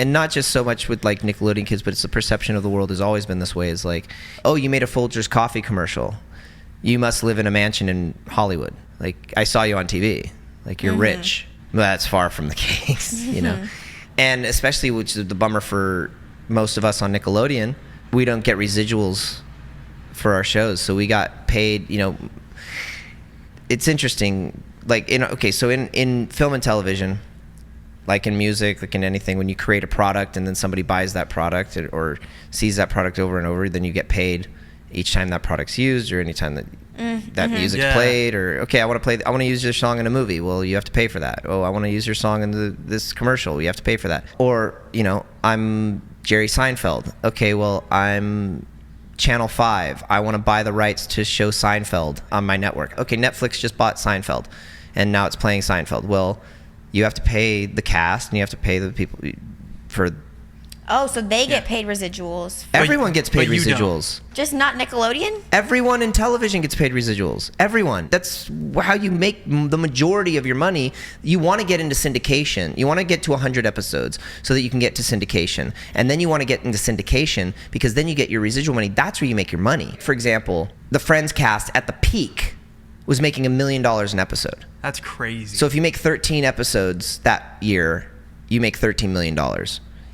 and not just so much with like Nickelodeon kids, but it's the perception of the world has always been this way. Is like, oh, you made a Folgers coffee commercial. You must live in a mansion in Hollywood. Like, I saw you on TV. Like, you're rich. Well, that's far from the case, you know? And especially, which is the bummer for most of us on Nickelodeon, we don't get residuals for our shows. So we got paid, you know. It's interesting. Like, so in film and television, like in music, like in anything, when you create a product and then somebody buys that product or sees that product over and over, then you get paid each time that product's used or any time that that music's played. Or, okay, I want to use your song in a movie. Well, you have to pay for that. Oh, I want to use your song in this commercial. You have to pay for that. Or, you know, I'm Jerry Seinfeld. Okay, well, I'm Channel 5. I want to buy the rights to show Seinfeld on my network. Okay, Netflix just bought Seinfeld, and now it's playing Seinfeld. Well, you have to pay the cast, and you have to pay the people for... Oh, so they get paid residuals. Everyone gets paid residuals. Just not Nickelodeon? Everyone in television gets paid residuals. Everyone. That's how you make the majority of your money. You want to get into syndication. You want to get to 100 episodes so that you can get to syndication. And then you want to get into syndication because then you get your residual money. That's where you make your money. For example, the Friends cast at the peak was making $1 million an episode. That's crazy. So if you make 13 episodes that year, you make $13 million.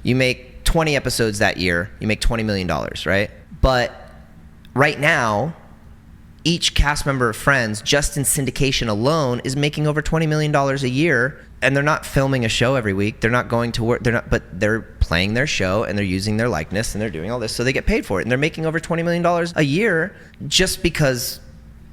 You make 20 episodes that year, you make $20 million, right? But right now, each cast member of Friends, just in syndication alone, is making over $20 million a year, and they're not filming a show every week. They're not going to work. But they're playing their show, and they're using their likeness, and they're doing all this, so they get paid for it. And they're making over $20 million a year just because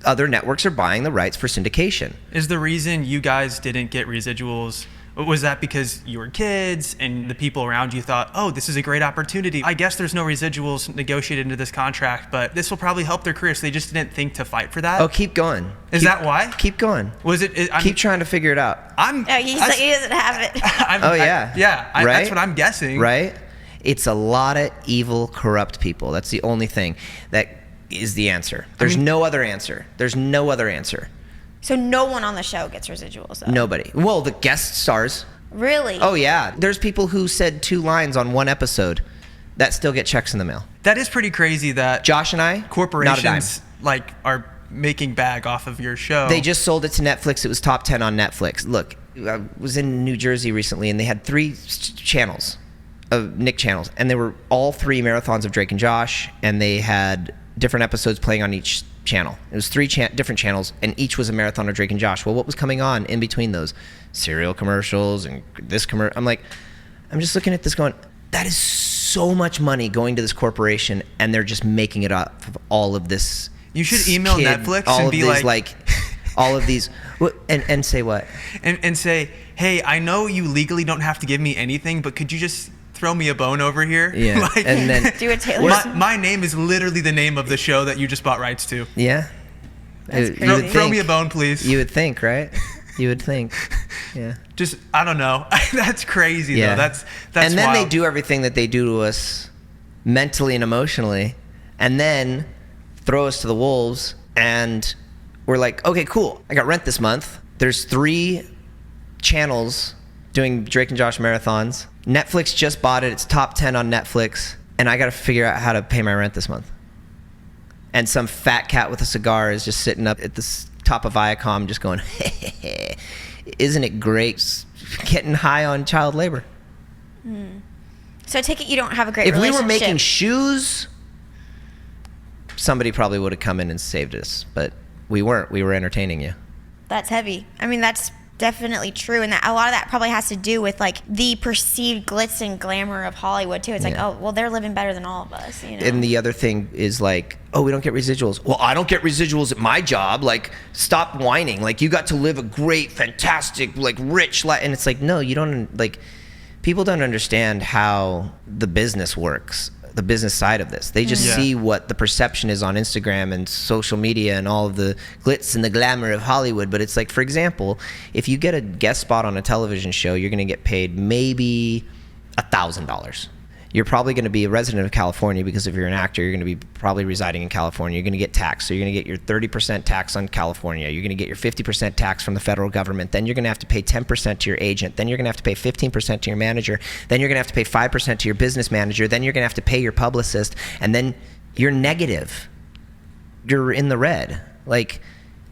other networks are buying the rights for syndication. Is the reason you guys didn't get residuals, was that because you were kids and the people around you thought, oh, this is a great opportunity? I guess there's no residuals negotiated into this contract, but this will probably help their career, so they just didn't think to fight for that? Oh, keep going. Is that why? Keep going. Was it? Keep trying to figure it out. He doesn't have it. Right? That's what I'm guessing. Right? It's a lot of evil, corrupt people. That's the only thing that is the answer. There's no other answer. There's no other answer. So no one on the show gets residuals, though? Nobody. Well, the guest stars. Really? Oh, yeah. There's people who said 2 lines on one episode that still get checks in the mail. That is pretty crazy that Josh and I, corporations are making bag off of your show. They just sold it to Netflix. It was top 10 on Netflix. Look, I was in New Jersey recently, and they had 3 channels, Nick channels, and they were all 3 marathons of Drake and Josh, and they had different episodes playing on each channel. It was 3 different channels, and each was a marathon of Drake and Josh. Well, what was coming on in between those? Cereal commercials and this commercial. I'm just looking at this going, that is so much money going to this corporation, and they're just making it up of all of this. You should email Netflix and be like all of these, and say what? And say, hey, I know you legally don't have to give me anything, but could you just throw me a bone over here? Yeah. And then do a Taylor Swift. My name is literally the name of the show that you just bought rights to. Yeah. Throw me a bone, please. You would think, right? You would think. Yeah. Just, I don't know. That's crazy, though. That's and then wild. they do everything that they do to us mentally and emotionally, and then throw us to the wolves, and we're like, okay, cool. I got rent this month. There's 3 channels doing Drake and Josh marathons. Netflix just bought it. It's top 10 on Netflix, and I got to figure out how to pay my rent this month. And some fat cat with a cigar is just sitting up at the top of Viacom just going, hey, isn't it great getting high on child labor? So I take it you don't have a great relationship. If we were making shoes, somebody probably would have come in and saved us, but we weren't. We were entertaining you. That's heavy. I mean, that's definitely true, and that a lot of that probably has to do with like the perceived glitz and glamour of Hollywood too. It's like, oh, well, they're living better than all of us, you know. And the other thing is like, oh, we don't get residuals. Well, I don't get residuals at my job. Like, stop whining. Like, you got to live a great, fantastic, like rich life. And it's like, no, you don't. Like, people don't understand how the business works. The business side of this. They just see what the perception is on Instagram and social media and all of the glitz and the glamour of Hollywood. But it's like, for example, if you get a guest spot on a television show, you're going to get paid maybe $1,000. you're probably going to be a resident of California because if you're an actor, you're going to be probably residing in California. You're going to get taxed. So you're going to get your 30% tax on California. You're going to get your 50% tax from the federal government. Then you're going to have to pay 10% to your agent. Then you're going to have to pay 15% to your manager. Then you're going to have to pay 5% to your business manager. Then you're going to have to pay your publicist. And then you're negative. You're in the red. Like,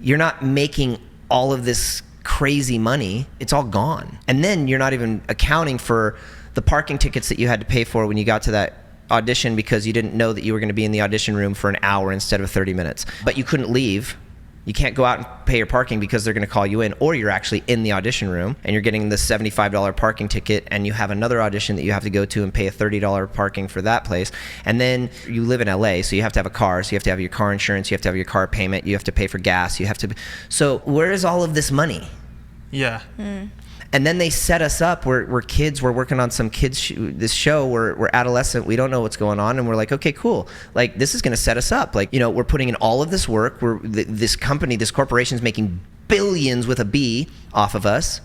you're not making all of this crazy money. It's all gone. And then you're not even accounting for the parking tickets that you had to pay for when you got to that audition because you didn't know that you were going to be in the audition room for an hour instead of 30 minutes. But you couldn't leave. You can't go out and pay your parking because they're going to call you in, or you're actually in the audition room and you're getting the $75 parking ticket and you have another audition that you have to go to and pay a $30 parking for that place. And then you live in LA, so you have to have a car, so you have to have your car insurance, you have to have your car payment, you have to pay for gas, you have to. So where is all of this money? Yeah. And then they set us up. We're kids. We're working on some kids this show. We're adolescent. We don't know what's going on, and we're like, okay, cool. Like, this is going to set us up. Like, we're putting in all of this work. This company, this corporation is making billions with a B off of us,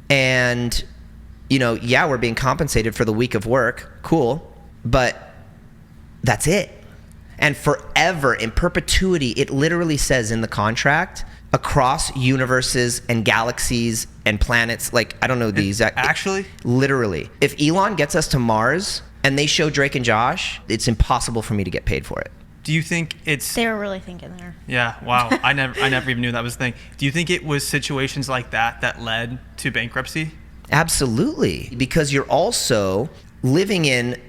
and yeah, we're being compensated for the week of work. Cool, but that's it. And forever, in perpetuity, it literally says in the contract, across universes and galaxies and planets, like, I don't know the exact. Actually? Literally. If Elon gets us to Mars and they show Drake and Josh, it's impossible for me to get paid for it. Do you think it's... They were really thinking there. Yeah, wow. I never even knew that was a thing. Do you think it was situations like that led to bankruptcy? Absolutely. Because you're also living in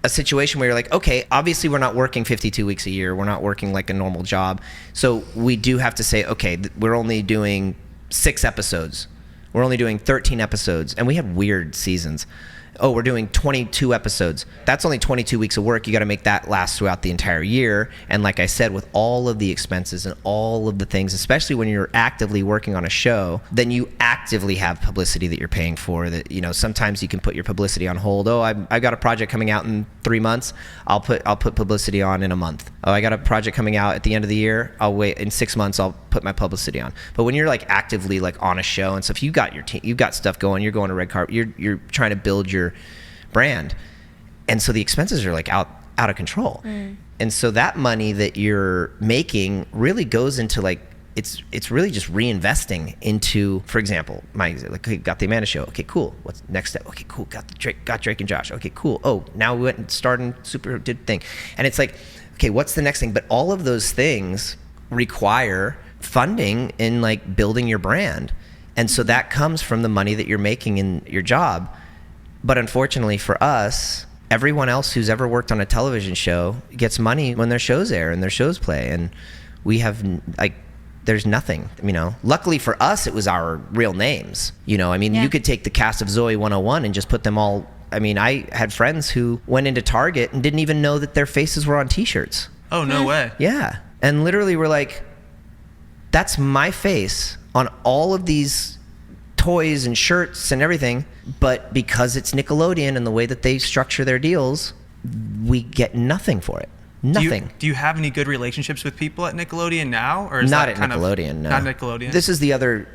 a situation where you're like, okay, obviously we're not working 52 weeks a year. We're not working like a normal job. So we do have to say, okay, we're only doing 6 episodes. We're only doing 13 episodes. And we had weird seasons. Oh, we're doing 22 episodes. That's only 22 weeks of work. You got to make that last throughout the entire year. And like I said, with all of the expenses and all of the things, especially when you're actively working on a show, then you actively have publicity that you're paying for. That, sometimes you can put your publicity on hold. Oh, I've got a project coming out in 3 months. I'll put publicity on in a month. Oh, I got a project coming out at the end of the year. I'll wait in 6 months. I'll put my publicity on. But when you're like actively like on a show and stuff, you got your team, you've got stuff going. You're going to red carpet. You're trying to build your brand, and so the expenses are like out of control. And so that money that you're making really goes into like it's really just reinvesting into, for example, got the Amanda show. Okay, cool. What's next step? Okay, cool. Got Drake and Josh. Okay, cool. Oh, now we went and started and super did thing, and it's like, okay, what's the next thing? But all of those things require funding in like building your brand, and so that comes from the money that you're making in your job. But unfortunately for us, everyone else who's ever worked on a television show gets money when their shows air and their shows play. And we have, like, there's nothing, Luckily for us, it was our real names. You could take the cast of Zoe 101 and just put them all. I had friends who went into Target and didn't even know that their faces were on T-shirts. Oh, no way. Yeah. And literally we're like, that's my face on all of these toys and shirts and everything, but because it's Nickelodeon and the way that they structure their deals, we get nothing for it. Nothing. Do you have any good relationships with people at Nickelodeon now, or is not that at kind Nickelodeon? No. Not Nickelodeon. This is the other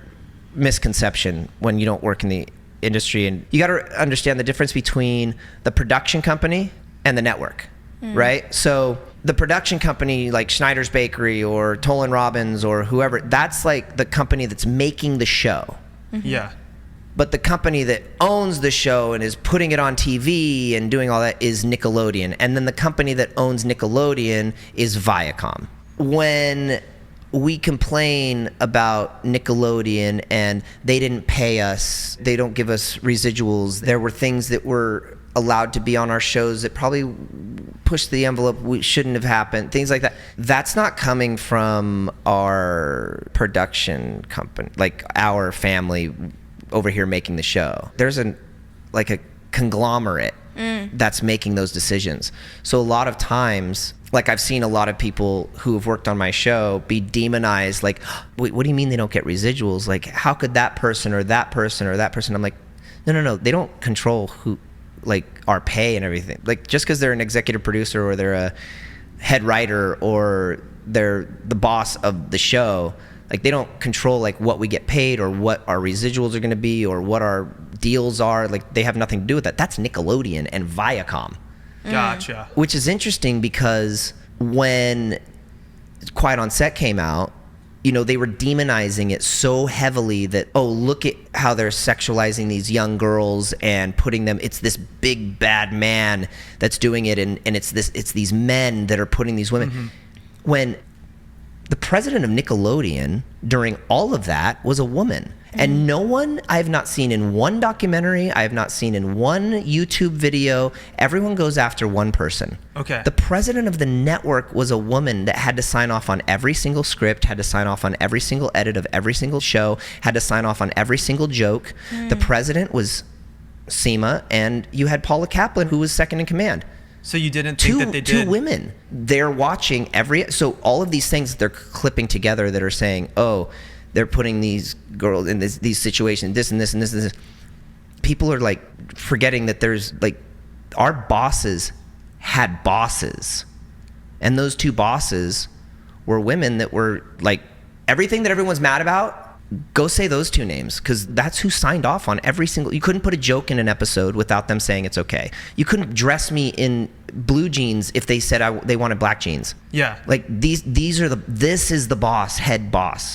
misconception when you don't work in the industry, and you got to understand the difference between the production company and the network, right? So the production company like Schneider's Bakery or Toll & Robbins or whoever, that's like the company that's making the show. Yeah. But the company that owns the show and is putting it on TV and doing all that is Nickelodeon. And then the company that owns Nickelodeon is Viacom. When we complain about Nickelodeon and they didn't pay us, they don't give us residuals, there were things that were allowed to be on our shows that probably pushed the envelope, we shouldn't have happened, things like that. That's not coming from our production company, like our family over here making the show. There's a conglomerate that's making those decisions. So a lot of times, like, I've seen a lot of people who have worked on my show be demonized, like, wait, what do you mean they don't get residuals? Like, how could that person or that person or that person? I'm like, no, they don't control who, like, our pay and everything. Like, just because they're an executive producer or they're a head writer or they're the boss of the show, like, they don't control like what we get paid or what our residuals are going to be or what our deals are. Like, they have nothing to do with that. That's Nickelodeon and Viacom. Gotcha. Which is interesting because when Quiet on Set came out, you know, they were demonizing it so heavily that, oh, look at how they're sexualizing these young girls and putting them, it's this big bad man that's doing it, and it's these men that are putting these women. When the president of Nickelodeon during all of that was a woman. And no one, I have not seen in one documentary, I have not seen in one YouTube video, everyone goes after one person. Okay. The president of the network was a woman that had to sign off on every single script, had to sign off on every single edit of every single show, had to sign off on every single joke. The president was Seema, and you had Paula Kaplan, who was second in command. So you didn't think that they did? Two women. They're watching so all of these things they're clipping together that are saying, oh, they're putting these girls in these situations, this and this and this and this. People are like forgetting that there's like, our bosses had bosses. And those two bosses were women that were like, everything that everyone's mad about, go say those two names, because that's who signed off on every single. You couldn't put a joke in an episode without them saying it's okay. You couldn't dress me in blue jeans if they said they wanted black jeans. Yeah. Like this is the boss, head boss.